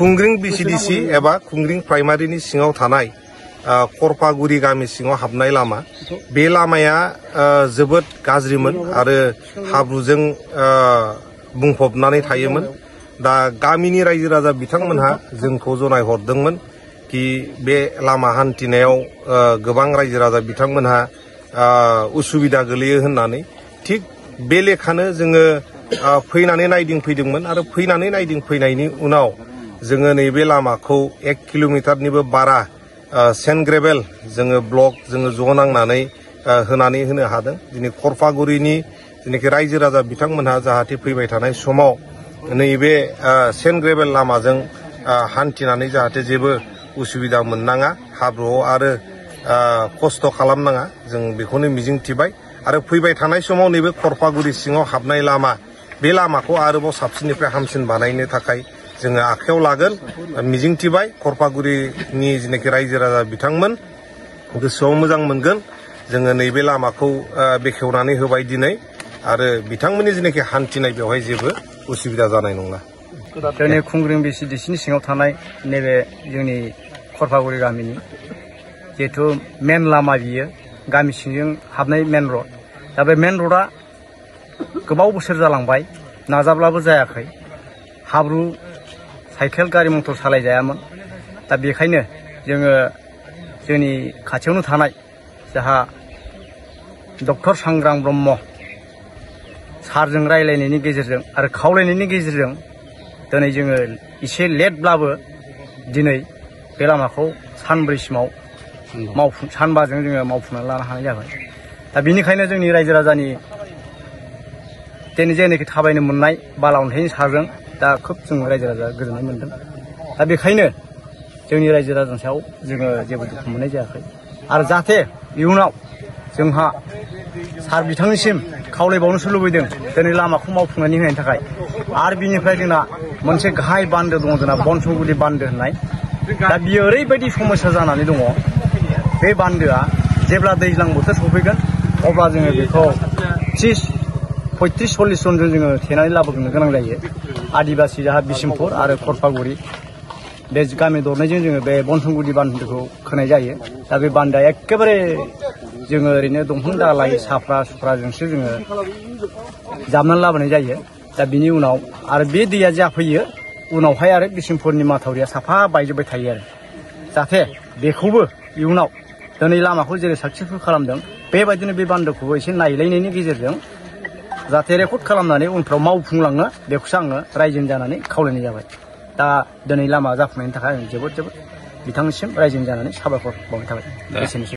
खुंग्रिं बीसीडीसी एबा खुंग्रिं प्राइमारिनि सिङाव थानाय करपागुरि गामि सिङाव हाबनाय लामा बे लामाया जोबोद गाज्रिमोन आरो हाब्रुजों बुंफबनानै थायोमोन। दा गामिनि रायजो राजा बिथांमोनहा जोंखौ जनायहरदोंमोन कि बे लामा हान्थिनायाव गोबां रायजो राजा बिथांमोनहा उसुबिदा गोलैयो होननानै थिग बे लेखानो जोङो फैनानै नायदिंफैदोंमोन आरो फैनानै नायदिंफैनायनि उनाव जोङो नैबे लामाखौ 1 किल'मिटारनिबो बारा सेन्ड ग्रेभेल जोङो ब्लक जोङो ज' नांनानै होनानै होनो हादों। दिनै करपागुरिनि जेनाखि रायजो राजा बिथांमोनहा जाहाथे फैबाय थानाय समाव नैबे सेन्ड ग्रेभेल लामाजों हान्थिनानै जाहाथे जेबो उसुबिदा मोननाङा, हाब्रुआव आरो खस्थ' खालामनाङा, जों बेखौनो मिजिंथिबाय। आरो फैबाय थानाय समाव नैबे करपागुरि सिङाव हाबनाय लामा बे लामाखौ आरोबाव साबसिननिफ्राय हामसिन बानायनो थाखाय जोङो आखायाव लागोन मिजिंथिबाय। करपागुरिनि जेनाखि रायजो राजा बिथांमोन गोसोआव मोजां मोनगोन जोङो नैबे लामाखौ बेखेवनानै होबाय दिनै आरो बिथांमोननि जेनाखि हान्थिनाय बेवहाय जेबो उसुबिदा जानाय नंला। जोंनि खुंग्रिं बीसीडीसीनि सिङाव थानाय नैबे जोंनि करपागुरि गामिनि जिहेथु मेन लामा बियो गामि सिंजों हाबनाय मेन रड। दा बे मेन रडआ गोबाव बोसोर जालांबाय, नाजाब्लाबो जायाखै। हाब्रु साइकेल गारि मटर सालायजायामोन। दा बेखायनो जोङो जोंनि खाथियावनो थानाय जाहा डक्टर सांग्रां ब्रह्म सारजों रायलायनायनि गेजेरजों आरो खावलायनायनि गेजेरजों दिनै जोङो एसे लेटब्लाबो दिनै बे लामाखौ सानब्रैसिमाव सानबाजों जोङो मावफुंनानै लानो हानाय जाबाय। दा बेनिखायनो जोंनि रायजो राजानि दिनै जेनाखि थाबायनो मोननाय बाला अन्थाइनि साजों दा खोब जों रायजो राजा गोजोननाय मोनदों। दा बेखायनो जोंनि रायजो राजानि सायाव जोङो जेबो दुखु मोननाय जायाखै आरो जाहाथे इयुनाव जोंहा सार बिथांनिसिम खावलायबावनोसो लुबैदों दिनै लामाखौ मावफुंनानै होनायनि थाखाय। आरो बिनिफ्राय जोंना मोनसे गाहाय बान्दो दङ, जोंना बनसुंगुरि बान्दो होननाय। दा बियो ओरैबायदि समस्या जानानै दङ, बे बान्दोआ जेब्ला दैज्लां बोथोर सफैगोन अब्ला जोङो बेखौ 35-40 जनजों जोङो थेनानै लाबोनो गोनां जायो। आदिबासि जाहा बिसिमपुर आरो करपागुरि बे गामि दरनैजों जोङो बे बनसुंगुरि बान्दोखौ खोनाय जायो। दा बे बान्दोआ एखेबारे जोङो ओरैनो दंफां दालाइ साफ्रा सुफ्राजोंसो जोङो जाबनानै लाबोनाय जायो। दा बिनि उनाव आरो बे दैया जाफैयो उनावहाय आरो बिसिमपुरनि माथावरिया साफा बायजोब्बाय थायो आरो जाहाथे बेखौबो इयुनाव दिनै लामाखौ जेरै साक्सेसफुल खालामदों बेबायदिनो बे बान्दोखौबो एसे नायलायनायनि गेजेरजों जाहाथे रेकर्ड खालामनानै उनफ्राव मावफुंलांनो बेखौसो आङो रायजोनि जानानै खावलायनाय जाबाय। दा दिनै लामा जाफुंनायनि थाखाय आं जोबोद बिथांनिसिम रायजोनि जानानै साबायखर बावनाय थाबाय। एसेनोसै।